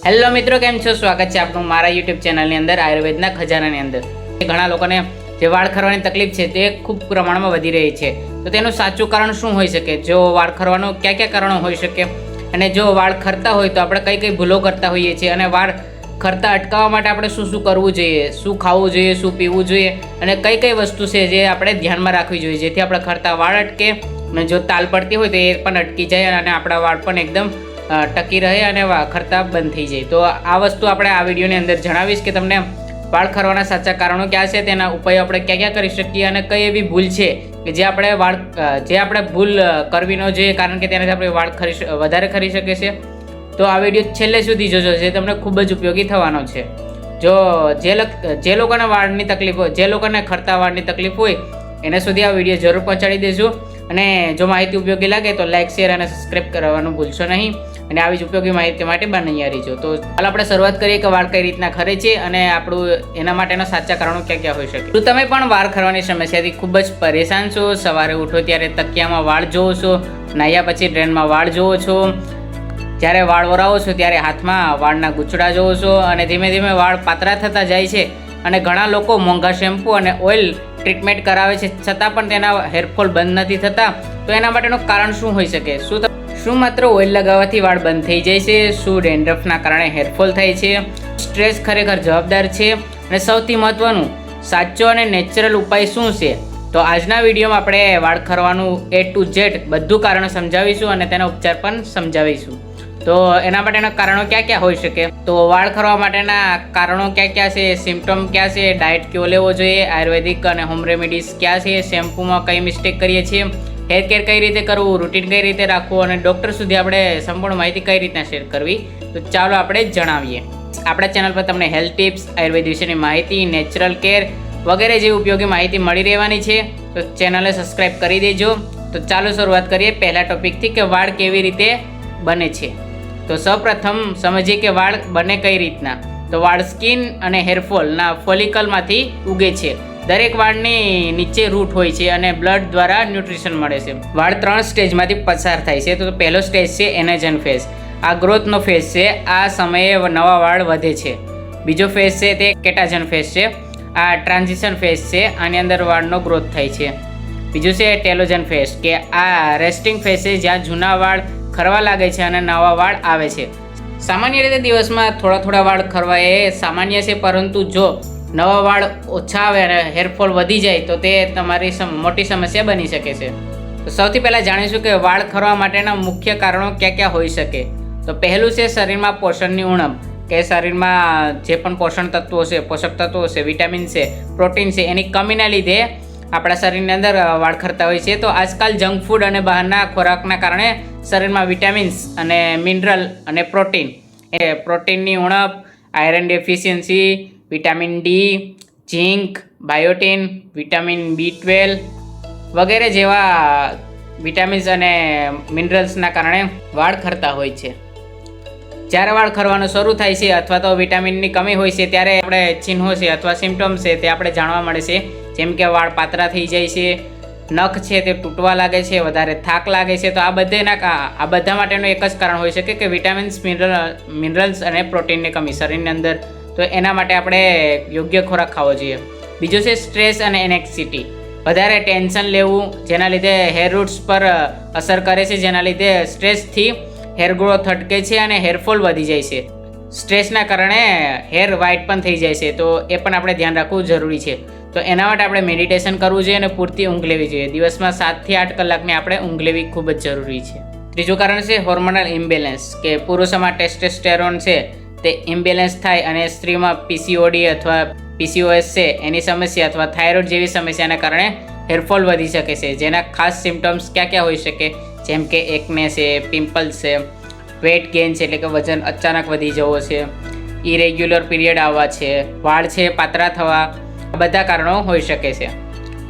Hello મિત્રો, કેમ છો? સ્વાગત છે આપનું મારા યુટ્યુબ ચેનલની અંદર આયુર્વેદના ખજાનાની અંદર. ઘણા લોકોને જે વાળ ખરવાની તકલીફ છે તે ખૂબ પ્રમાણમાં વધી રહી છે, તો તેનું સાચું કારણ શું હોઈ શકે? જો વાળ ખરવાનું કયા કયા કારણો હોઈ શકે, અને જો વાળ ખરતા હોય તો આપણે કઈ કઈ ભૂલો કરતા હોઈએ છીએ, અને વાળ ખરતા અટકાવવા માટે આપણે શું શું કરવું જોઈએ, શું ખાવું જોઈએ, શું પીવું જોઈએ, અને કઈ કઈ વસ્તુ છે જે આપણે ધ્યાનમાં રાખવી જોઈએ જેથી આપણે ખરતા વાળ અટકે, અને જો તાલ પડતી હોય તો એ પણ અટકી જાય અને આપણા વાળ પણ એકદમ ટકી રહે અને ખરતા બંધ થઈ જાય. તો આ વસ્તુ આપણે આ વિડીયોની અંદર જણાવીશ કે તમને વાળ ખરવાના સાચા કારણો ક્યાં છે, તેના ઉપાયો આપણે ક્યાં ક્યાં કરી શકીએ, અને કઈ એવી ભૂલ છે કે જે આપણે ભૂલ કરવી ન જોઈએ, કારણ કે તેનાથી આપણે વાળ વધારે ખરી શકે છે. તો આ વિડીયો છેલ્લે સુધી જોજો, જે તમને ખૂબ જ ઉપયોગી થવાનો છે. જો જે લોકોને વાળની તકલીફ હોય, જે લોકોને ખરતા વાળની તકલીફ હોય એને સુધી આ વિડીયો જરૂર પહોંચાડી દેજો. અને જો માહિતી ઉપયોગી લાગે તો લાઇક, શેર અને સબસ્ક્રાઈબ કરવાનું ભૂલશો નહીં, અને આવી જ ઉપયોગી માહિતી માટે બન્યા રહીજો. તો ચાલો આપણે શરૂઆત કરીએ કે વાળ કઈ રીતના ખરે છે અને આપણું એના માટેના સાચા કારણો ક્યાં ક્યાં હોઈ શકે. તો તમે પણ વાળ ખરવાની સમસ્યાથી ખૂબ જ પરેશાન છો? સવારે ઉઠો ત્યારે તકિયામાં વાળ જોવો છો, નાહ્યા પછી ડ્રેનમાં વાળ જોવો છો, જ્યારે વાળ વરાવો છો ત્યારે હાથમાં વાળના ગૂંચડા જોવો છો, અને ધીમે ધીમે વાળ પાતળા થતા જાય છે, અને ઘણા લોકો મોંઘા શેમ્પૂ અને ઓઇલ ટ્રીટમેન્ટ કરાવે છે છતાં પણ તેના હેરફોલ બંધ નથી થતા. તો એના માટેનું કારણ શું હોઈ શકે? શું માત્ર ઓઇલ લગાવવાથી વાળ બંધ થઈ જાય છે? શું ડેન્ડ્રફના કારણે હેરફોલ થાય છે? સ્ટ્રેસ ખરેખર જવાબદાર છે? અને સૌથી મહત્વનું, સાચો અને નેચરલ ઉપાય શું છે? તો આજના વિડીયોમાં આપણે વાળ ખરવાનું A to Z બધું કારણ સમજાવીશું અને તેના ઉપચાર પણ સમજાવીશું. તો એના માટેના કારણો ક્યાં ક્યાં હોઈ શકે? તો વાળ ખરવા માટેના કારણો ક્યાં ક્યાં છે, સિમ્પટમ ક્યાં છે, ડાયટ કયો લેવો જોઈએ, આયુર્વેદિક અને હોમ રેમેડીઝ ક્યાં છે, શેમ્પૂમાં કઈ મિસ્ટેક કરીએ છીએ, હેર કેર કઈ રીતે કરવું, રૂટીન કઈ રીતે રાખવું, અને ડૉક્ટર સુધી આપણે સંપૂર્ણ માહિતી કઈ રીતના શેર કરવી. તો ચાલો આપણે જણાવીએ. આપણા ચેનલ પર તમને હેલ્થ ટિપ્સ, આયુર્વેદ વિશેની માહિતી, નેચરલ કેર વગેરે જેવી ઉપયોગી માહિતી મળી રહેવાની છે. તો ચેનલને સબસ્ક્રાઈબ કરી દેજો. તો ચાલો શરૂઆત કરીએ પહેલા ટોપિકથી કે વાળ કેવી રીતે બને છે. તો સૌપ્રથમ સમજીએ કે વાળ બને કઈ રીતના. તો વાળ સ્કિન અને હેરફોલના ફોલિકલમાંથી ઉગે છે. દરેક વાળની નીચે રૂટ હોય છે અને બ્લડ દ્વારા ન્યુટ્રિશન મળે છે. વાળ 3 સ્ટેજમાંથી પસાર થાય છે. તો પહેલો સ્ટેજ છે એનેજન ફેઝ. આ ગ્રોથનો ફેઝ છે. આ સમયે નવા વાળ વધે છે. બીજો ફેઝ છે તે કેટાજન ફેઝ છે. આ ટ્રાન્ઝિશન ફેઝ છે. આની અંદર વાળનો ગ્રોથ થાય છે. બીજું છે ટેલોજન ફેઝ, કે આ રેસ્ટિંગ ફેઝ છે, જ્યાં જૂના વાળ ખરવા લાગે છે અને નવા વાળ આવે છે. સામાન્ય રીતે દિવસમાં થોડા વાળ ખરવા એ સામાન્ય છે, પરંતુ જો નવા વાળ ઓછા આવે અને હેરફોલ વધી જાય તો તે તમારી મોટી સમસ્યા બની શકે છે. તો સૌથી પહેલાં જાણીશું કે વાળ ખરવા માટેના મુખ્ય કારણો ક્યાં ક્યાં હોઈ શકે. તો પહેલું છે શરીરમાં પોષણની ઉણપ, કે શરીરમાં જે પણ પોષક તત્વો છે, વિટામિન છે, પ્રોટીન છે, એની કમીના લીધે આપણા શરીરની અંદર વાળ ખરતા હોય છે. તો આજકાલ જંક ફૂડ અને બહારના ખોરાકના કારણે શરીરમાં વિટામિન્સ અને મિનરલ અને પ્રોટીનની ઉણપ, આયરન ડેફિશિયન્સી, વિટામિન ડી, ઝીંક, બાયોટીન, વિટામિન B12 વગેરે જેવા વિટામિન્સ અને મિનરલ્સના કારણે વાળ ખરતા હોય છે. જ્યારે વાળ ખરવાનું શરૂ થાય છે અથવા તો વિટામિનની કમી હોય છે ત્યારે આપણે ચિહ્નો છે અથવા સિમ્પટમ્સ છે તે આપણે જાણવા મળે છે. જેમ કે વાળ પાતળા થઈ જાય છે, નખ છે તે તૂટવા લાગે છે, વધારે થાક લાગે છે. તો આ બધા માટેનું એક જ કારણ હોઈ શકે કે વિટામિન્સ, મિનરલ્સ અને પ્રોટીનની કમી શરીરની અંદર. તો એના માટે આપણે યોગ્ય ખોરાક ખાવો જોઈએ. બીજું છે સ્ટ્રેસ અને એનેક્સિટી. વધારે ટેન્શન લેવું જેના લીધે હેર રૂટ્સ પર અસર કરે છે, જેના લીધે સ્ટ્રેસથી હેર ગ્રોથ અટકે છે અને હેરફોલ વધી જાય છે. સ્ટ્રેસના કારણે હેર વ્હાઇટ પણ થઈ જાય છે. તો એ પણ આપણે ધ્યાન રાખવું જરૂરી છે. તો એના માટે આપણે મેડિટેશન કરવું જોઈએ અને પૂરતી ઊંઘ લેવી જોઈએ. દિવસમાં 7 થી 8 કલાકની આપણે ઊંઘ લેવી ખૂબ જ જરૂરી છે. ત્રીજું કારણ છે હોર્મોનલ ઇમ્બેલેન્સ, કે પુરુષોમાં ટેસ્ટોસ્ટેરોન છે તે ઇમ્બેલેન્સ થાય અને સ્ત્રીમાં PCOD અથવા PCOS છે એની સમસ્યા અથવા થાઇરોઇડ જેવી સમસ્યાના કારણે હેરફોલ વધી શકે છે. જેના ખાસ સિમ્પટમ્સ ક્યાં ક્યાં હોઈ શકે? જેમ કે એકને છે, પિમ્પલ્સ છે, વેટ ગેઇન છે એટલે કે વજન અચાનક વધી જવો છે, ઇરેગ્યુલર પીરિયડ આવવા છે, વાળ છે પાતળા થવા, આ બધા કારણો હોઈ શકે છે.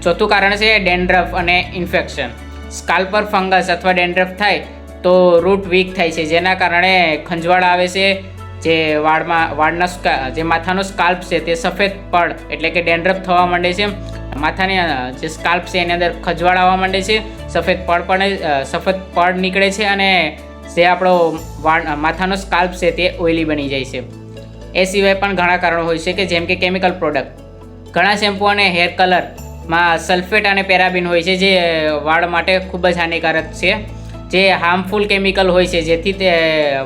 ચોથું કારણ છે ડેન્ડ્રફ અને ઇન્ફેક્શન. સ્કાલ્પ પર ફંગસ અથવા ડેન્ડ્રફ થાય તો રૂટ વીક થાય છે, જેના કારણે ખંજવાળ આવે છે. જે જે માથાનો સ્કાલ્પ છે તે સફેદ પડ એટલે કે ડેન્ડ્રફ થવા માંડે છે. માથાની જે સ્કાલ્પ છે એની અંદર ખંજવાળ આવવા માંડે છે, સફેદ પડ નીકળે છે, અને જે આપણો માથાનો સ્કાલ્પ છે તે ઓઇલી બની જાય છે. એ સિવાય પણ ઘણા કારણો હોય છે કે જેમ કે કેમિકલ પ્રોડક્ટ. ઘણા શેમ્પૂ અને હેર કલરમાં સલ્ફેટ અને પેરાબિન હોય છે જે વાળ માટે ખૂબ જ હાનિકારક છે, જે હાર્મફુલ કેમિકલ હોય છે, જેથી તે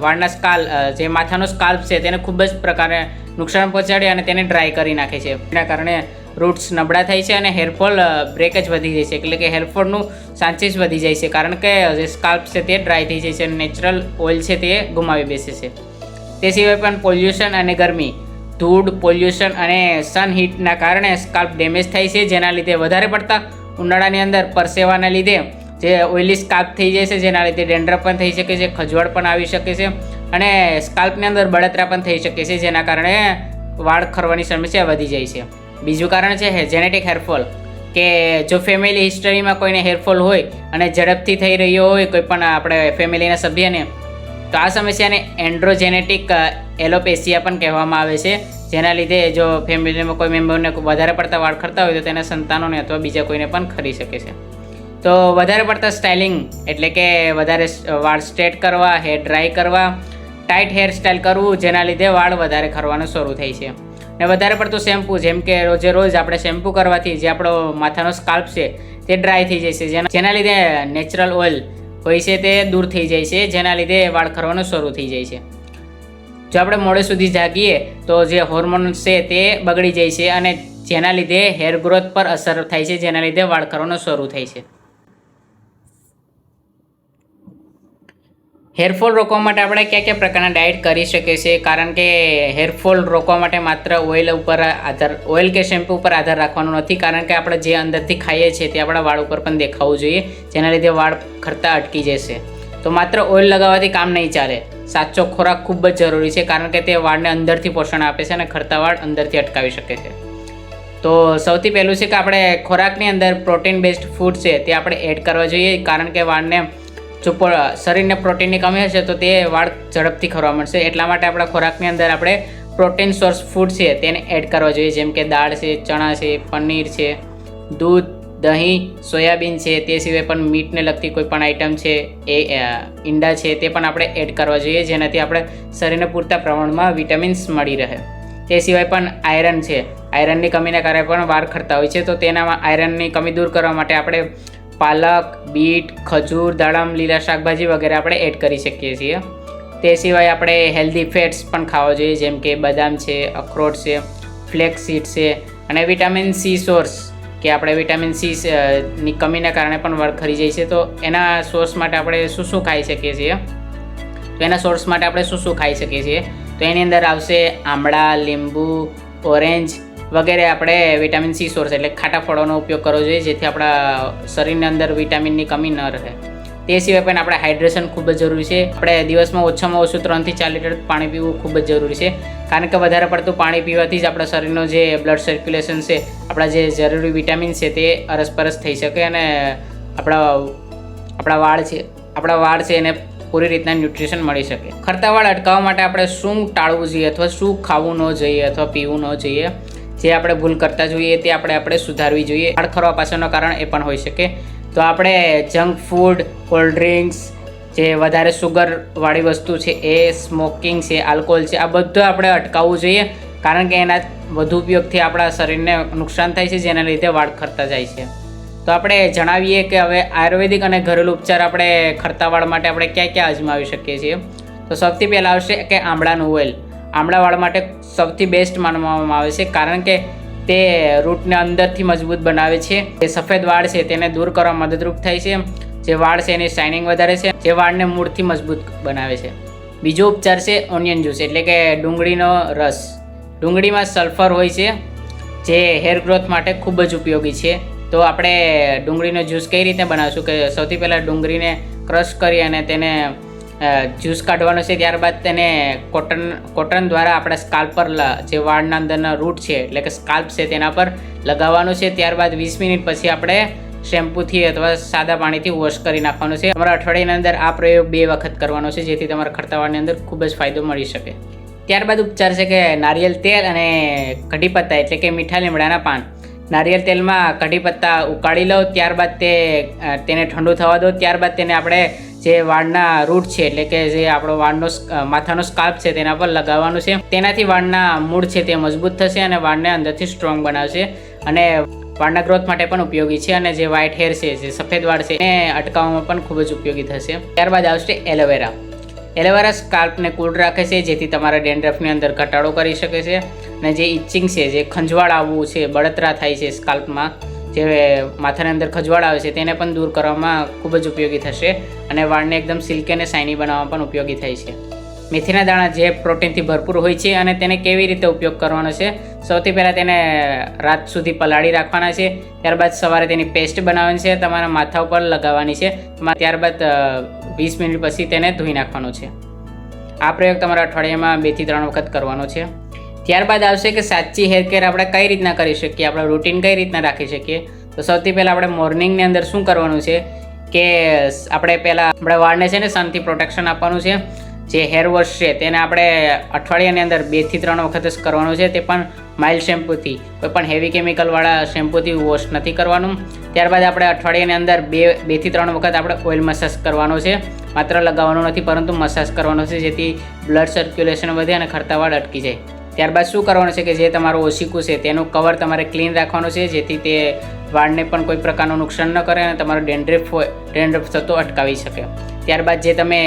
વાળના જે માથાનો સ્કાલ્પ છે તેને ખૂબ જ પ્રકારે નુકસાન પહોંચાડે અને તેને ડ્રાય કરી નાખે છે. એના કારણે રૂટ્સ નબળા થાય છે અને હેરફોલ બ્રેકેજ વધી જાય છે, એટલે કે હેરફોલનું ચાન્સીસ વધી જાય છે, કારણ કે જે સ્કાલ્પ છે તે ડ્રાય થઈ જાય છે અને નેચરલ ઓઇલ છે તે ગુમાવી બેસે છે. તે સિવાય પણ પોલ્યુશન અને ગરમી, ધૂળ, પોલ્યુશન અને સનહીટના કારણે સ્કાલ્પ ડેમેજ થાય છે, જેના લીધે વધારે પડતા ઉનાળાની અંદર પરસેવાના લીધે જે ઓઇલી સ્કાલ્પ થઈ જાય છે, જેના લીધે ડેન્ડ્રફ પણ થઈ શકે છે, ખજવાળ પણ આવી શકે છે અને સ્કાલ્પની અંદર બળતરા પણ થઈ શકે છે, જેના કારણે વાળ ખરવાની સમસ્યા વધી જાય છે. બીજું કારણ છે જેનેટિક હેરફોલ, કે જો ફેમિલી હિસ્ટરીમાં કોઈને હેરફોલ હોય અને ઝડપથી થઈ રહ્યો હોય કોઈ પણ આપણે ફેમિલીના સભ્યને, તો આ સમસ્યાને એન્ડ્રોજેનેટિક એલોપેસિયા પણ કહેવામાં આવે છે, જેના લીધે જો ફેમિલીમાં કોઈ મેમ્બરને વધારે પડતા વાળ ખરતા હોય તો તેના સંતાનોને અથવા બીજા કોઈને પણ ખરી શકે છે. તો વધારે પડતા સ્ટાઇલિંગ એટલે કે વધારે વાળ સ્ટ્રેટ કરવા, હેર ડ્રાય કરવા, ટાઈટ હેર સ્ટાઇલ કરવું, જેના લીધે વાળ વધારે ખરવાનું શરૂ થાય છે. ને વધારે પડતું શેમ્પૂ, જેમ કે રોજે રોજ આપણે શેમ્પૂ કરવાથી જે આપણો માથાનો સ્કાલ્પ છે તે ડ્રાય થઈ જાય છે, જેના લીધે નેચરલ ઓઇલ હોય છે તે દૂર થઈ જાય છે, જેના લીધે વાળ ખરવાનું શરૂ થઈ જાય છે. જો આપણે મોડે સુધી જાગીએ તો જે હોર્મોન્સ છે તે બગડી જાય છે અને જેના લીધે હેર ગ્રોથ પર અસર થાય છે, જેના લીધે વાળ ખરવાનું શરૂ થાય છે. હેરફોલ રોકવા માટે આપણે કયા કયા પ્રકારના ડાયટ કરી શકીએ છીએ, કારણ કે હેરફોલ રોકવા માટે માત્ર ઓઇલ કે શેમ્પૂ ઉપર આધાર રાખવાનો નથી, કારણ કે આપણે જે અંદરથી ખાઈએ છીએ તે આપણા વાળ ઉપર પણ દેખાવું જોઈએ, જેના લીધે વાળ ખરતા અટકી જશે. તો માત્ર ઓઇલ લગાવવાથી કામ નહીં ચાલે, સાચો ખોરાક ખૂબ જ જરૂરી છે, કારણ કે તે વાળને અંદરથી પોષણ આપે છે અને ખરતા વાળ અંદરથી અટકાવી શકે છે. તો સૌથી પહેલું છે કે આપણે ખોરાકની અંદર પ્રોટીન બેઝડ ફૂડ છે તે આપણે એડ કરવા જોઈએ, કારણ કે વાળને જો શરીરને પ્રોટીનની કમી હશે તો તે વાળ ઝડપથી ખરવા મળશે. એટલા માટે આપણા ખોરાકની અંદર આપણે પ્રોટીન સોર્સ ફૂડ છે તેને એડ કરવા જોઈએ, જેમ કે દાળ છે, ચણા છે, પનીર છે, દૂધ, દહીં, સોયાબીન છે, તે સિવાય પણ મીટને લગતી કોઈ પણ આઈટમ છે, એ ઈંડા છે તે પણ આપણે એડ કરવા જોઈએ, જેનાથી આપણે શરીરને પૂરતા પ્રમાણમાં વિટામિન્સ મળી રહે. તે સિવાય પણ આયરન છે, આયરનની કમીના કારણે પણ વાળ ખરતા હોય છે, તો તેનામાં આયરનની કમી દૂર કરવા માટે આપણે પાલક, બીટ, ખજૂર, દાડમ, લીલા શાકભાજી વગેરે આપણે એડ કરી શકીએ છીએ. તે સિવાય આપણે હેલ્ધી ફેટ્સ પણ ખાવા જોઈએ, જેમ કે બદામ છે, અખરોટ છે, ફ્લેક્સ સીડ છે અને વિટામિન સી સોર્સ, કે આપણે વિટામિન સી ની કમીના કારણે પણ વાળ ખરી જાય છે. તો એના સોર્સ માટે આપણે શું શું ખાઈ શકીએ છીએ, તો એની અંદર આવશે આમળા, લીંબુ, ઓરેન્જ વગેરે આપણે વિટામિન સી સોર્સ એટલે ખાટા ફળોનો ઉપયોગ કરવો જોઈએ, જેથી આપણા શરીરની અંદર વિટામિનની કમી ન રહે. તે સિવાય પણ આપણે હાઇડ્રેશન ખૂબ જ જરૂરી છે. આપણે દિવસમાં ઓછામાં ઓછું 3 થી 4 લીટર પાણી પીવું ખૂબ જ જરૂરી છે, કારણ કે વધારે પડતું પાણી પીવાથી જ આપણા શરીરનો જે બ્લડ સર્ક્યુલેશન છે, આપણા જે જરૂરી વિટામિન છે તે અરસપરસ થઈ શકે અને આપણા વાળ છે એને પૂરી રીતના ન્યુટ્રિશન મળી શકે. ખરતા વાળ અટકાવવા માટે આપણે શું ટાળવું જોઈએ અથવા શું ખાવું ન જોઈએ અથવા પીવું ન જોઈએ, જે આપણે ભૂલ કરતા જોઈએ તે આપણે સુધારવી જોઈએ. વાળ ખરવા પાછળનું કારણ એ પણ હોઈ શકે. તો આપણે જંક ફૂડ, કોલ્ડ ડ્રિંક્સ, જે વધારે સુગરવાળી વસ્તુ છે એ, સ્મોકિંગ છે, આલ્કોહોલ છે, આ બધું આપણે અટકાવવું જોઈએ, કારણ કે એના વધુ ઉપયોગથી આપણા શરીરને નુકસાન થાય છે, જેના લીધે વાળ ખરતા જાય છે. તો આપણે જણાવીએ કે હવે આયુર્વેદિક અને ઘરેલું ઉપચાર આપણે ખરતા વાળ માટે આપણે ક્યાં ક્યાં અજમાવી શકીએ છીએ. તો સૌથી પહેલાં આવશે કે આમળાનું ઓઇલ. આમળા વાળ માટે સૌથી બેસ્ટ માનવામાં આવે છે, કારણ કે તે રૂટને અંદરથી મજબૂત બનાવે છે. જે સફેદ વાળ છે તેને દૂર કરવામાં મદદરૂપ થાય છે. જે વાળ છે એની શાઇનિંગ વધારે છે, જે વાળને મૂળથી મજબૂત બનાવે છે. બીજો ઉપચાર છે ઓનિયન જ્યુસ એટલે કે ડુંગળીનો રસ. ડુંગળીમાં સલ્ફર હોય છે, જે હેર ગ્રોથ માટે ખૂબ જ ઉપયોગી છે. તો આપણે ડુંગળીનો જ્યુસ કઈ રીતે બનાવશું કે સૌથી પહેલાં ડુંગળીને ક્રશ કરી અને તેને જ્યુસ કાઢવાનો છે, ત્યારબાદ તેને કોટન દ્વારા આપણા સ્કાલ્પ પર જે વાળના અંદરના રૂટ છે એટલે કે સ્કાલ્પ છે તેના પર લગાવવાનું છે. ત્યારબાદ 20 મિનિટ પછી આપણે શેમ્પૂથી અથવા સાદા પાણીથી વોશ કરી નાખવાનું છે. તમારા અઠવાડિયાની અંદર આ પ્રયોગ 2 વખત કરવાનો છે, જેથી તમારા ખરતા વાળની અંદર ખૂબ જ ફાયદો મળી શકે. ત્યારબાદ ઉપચાર છે કે નારિયેલ તેલ અને કઢી પત્તા એટલે કે મીઠા લીમડાના પાન. નારિયેળ તેલમાં કઢી પત્તા ઉકાળી લો, ત્યારબાદ તેને ઠંડુ થવા દો. ત્યારબાદ તેને આપણે જે વાળના રૂટ છે એટલે કે જે આપણો વાળનો માથાનો સ્કાલ્પ છે તેના પર લગાવવાનું છે. તેનાથી વાળના મૂળ છે તે મજબૂત થશે અને વાળને અંદરથી સ્ટ્રોંગ બનાવશે અને વાળના ગ્રોથ માટે પણ ઉપયોગી છે. અને જે વ્હાઇટ હેર છે, જે સફેદ વાળ છે એને અટકાવવામાં પણ ખૂબ જ ઉપયોગી થશે. ત્યારબાદ આવશે એલોવેરા. એલોવેરા સ્કાલ્પને કૂલ રાખે છે, જેથી તમારા ડેન્ડ્રફની અંદર ઘટાડો કરી શકે છે. અને જે ઇચિંગ છે, જે ખંજવાળ આવવું છે, બળતરા થાય છે સ્કાલ્પમાં, જે માથાની અંદર ખંજવાળ આવે છે તેને પણ દૂર કરવામાં ખૂબ જ ઉપયોગી થશે અને વાળને એકદમ સિલ્કી અને શાઇની બનાવવામાં પણ ઉપયોગી થાય છે. મેથીના દાણા જે પ્રોટીનથી ભરપૂર હોય છે અને તેને કેવી રીતે ઉપયોગ કરવાનો છે, સૌથી પહેલાં તેને રાત સુધી પલાળી રાખવાના છે. ત્યારબાદ સવારે તેની પેસ્ટ બનાવવાની છે, તમારા માથા ઉપર લગાવવાની છે. ત્યારબાદ 20 મિનિટ પછી તેને ધોઈ નાખવાનો છે. આ પ્રયોગ તમારા અઠવાડિયામાં 2 થી 3 વખત કરવાનો છે. ત્યારબાદ આવશે કે સાચી હેર કેર આપણે કઈ રીતના કરી શકીએ, આપણો રૂટીન કઈ રીતના રાખી શકીએ. તો સૌથી પહેલાં આપણે મોર્નિંગની અંદર શું કરવાનું છે કે આપણે પહેલાં આપણા વાળને છે ને સનથી પ્રોટેક્શન આપવાનું છે. જે હેર વોશ છે તેને આપણે અઠવાડિયાની અંદર 2 થી 3 વખત જ કરવાનું છે, તે પણ માઇલ્ડ શેમ્પૂથી, કોઈ પણ હેવી કેમિકલવાળા શેમ્પૂથી વોશ નથી કરવાનું. ત્યારબાદ આપણે અઠવાડિયાની અંદર 2 થી 3 વખત આપણે ઓઇલ મસાજ કરવાનો છે. માત્ર લગાવવાનું નથી પરંતુ મસાજ કરવાનો છે, જેથી બ્લડ સર્ક્યુલેશન વધે અને ખરતા વાળ અટકી જાય. ત્યારબાદ શું કરવાનું છે કે જે તમારું ઓશિકું છે તેનું કવર તમારે ક્લીન રાખવાનું છે, જેથી તે વાળને પણ કોઈ પ્રકારનું નુકસાન ન કરે અને તમારો ડેન્ડ્રફ થતો અટકાવી શકે. ત્યારબાદ જે તમે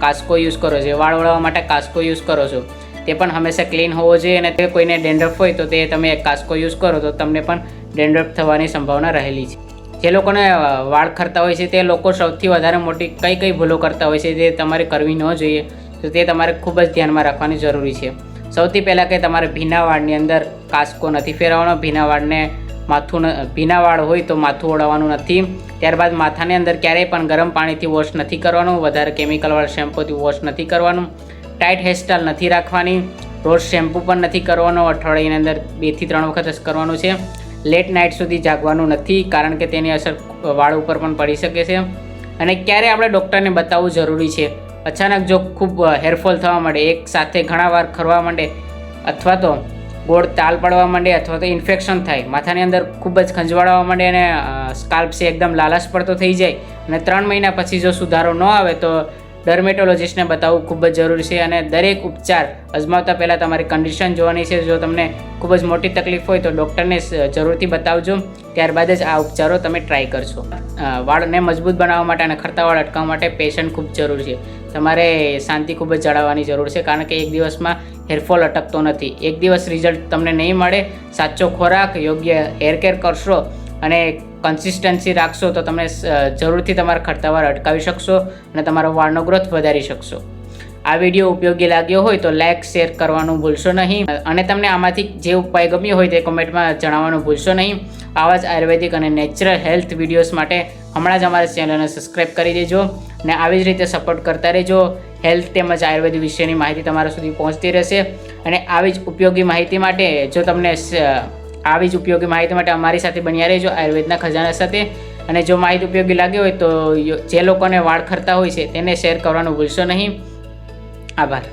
કાસ્કો યુઝ કરો છો, વાળ ઓળવવા માટે કાસ્કો યુઝ કરો છો, તે પણ હંમેશા ક્લીન હોવો જોઈએ. અને તે કોઈને ડેન્ડ્રફ હોય તો તે તમે કાસ્કો યુઝ કરો તો તમને પણ ડેન્ડ્રફ થવાની સંભાવના રહેલી છે. જે લોકોને વાળ ખરતા હોય છે તે લોકો સૌથી વધારે મોટી કઈ ભૂલો કરતા હોય છે જે તમારે કરવી ન જોઈએ, તો તે તમારે ખૂબ જ ધ્યાનમાં રાખવાની જરૂરી છે. સૌથી પહેલાં કે તમારે ભીના વાળની અંદર કાસ્કો નથી ફેરવવાનો. ભીના વાળ હોય તો માથું ઓળવવાનું નથી. ત્યારબાદ માથાની અંદર ક્યારેય પણ ગરમ પાણીથી વોશ નથી કરવાનું, વધારે કેમિકલવાળા શેમ્પૂથી વોશ નથી કરવાનું, ટાઈટ હેરસ્ટાઈલ નથી રાખવાની, રોજ શેમ્પૂ પણ નથી કરવાનો, અઠવાડિયાની અંદર 2 થી 3 વખત જ કરવાનું છે. લેટ નાઇટ સુધી જાગવાનું નથી, કારણ કે તેની અસર વાળ ઉપર પણ પડી શકે છે. અને ક્યારે આપણે ડૉક્ટરને બતાવવું જરૂરી છે. અચાનક જો ખૂબ હેરફોલ થવા માંડે, એક સાથે ઘણા વાર ખરવા માંડે, અથવા તો ગોળ તાલ પડવા માંડે, અથવા તો ઇન્ફેક્શન થાય, માથાની અંદર ખૂબ જ ખંજવાળવા માંડે અને સ્કાલ્પ છે એકદમ લાલાશ પડતો થઈ જાય અને 3 મહિના પછી જો સુધારો ન આવે તો ડર્મેટોલોજિસ્ટને બતાવવું ખૂબ જ જરૂરી છે. અને દરેક ઉપચાર અજમાવતા પહેલાં તમારી કન્ડિશન જોવાની છે. જો તમને ખૂબ જ મોટી તકલીફ હોય તો ડૉક્ટરને જરૂરથી બતાવજો, ત્યારબાદ જ આ ઉપચારો તમે ટ્રાય કરશો. વાળને મજબૂત બનાવવા માટે અને ખરતા વાળ અટકાવવા માટે પેશન્ટ ખૂબ જરૂરી છે. તમારે શાંતિ ખૂબ જ જાળવવાની જરૂર છે, કારણ કે એક દિવસમાં હેરફોલ અટકતો નથી. એક દિવસ રિઝલ્ટ તમને નહીં મળે. સાચો ખોરાક, યોગ્ય હેર કેર કરશો અને કન્સિસ્ટન્સી રાખશો તો તમે જરૂરથી તમારા ખરતા વાળ અટકાવી શકશો અને તમારો વાળનો ગ્રોથ વધારી શકશો. આ વિડીયો ઉપયોગી લાગ્યો હોય તો લાઇક, શેર કરવાનું ભૂલશો નહીં. અને તમને આમાંથી જે ઉપાય ગમ્યો હોય તે કમેન્ટમાં જણાવવાનું ભૂલશો નહીં. આવા જ આયુર્વેદિક અને નેચરલ હેલ્થ વિડીયોઝ માટે હમણાં જ અમારી ચેનલને સબસ્ક્રાઈબ કરી દેજો અને આવી જ રીતે સપોર્ટ કરતા રહેજો. હેલ્થ તેમજ આયુર્વેદ વિશેની માહિતી તમારા સુધી પહોંચતી રહેશે. અને આવી જ ઉપયોગી માહિતી માટે અમારી સાથે બન્યા રહેજો આયુર્વેદના ખજાના સાથે. અને જો માહિતી ઉપયોગી લાગી હોય તો જે લોકોને વાળ ખરતા હોય છે તેને શેર કરવાનું ભૂલશો નહીં. આભાર.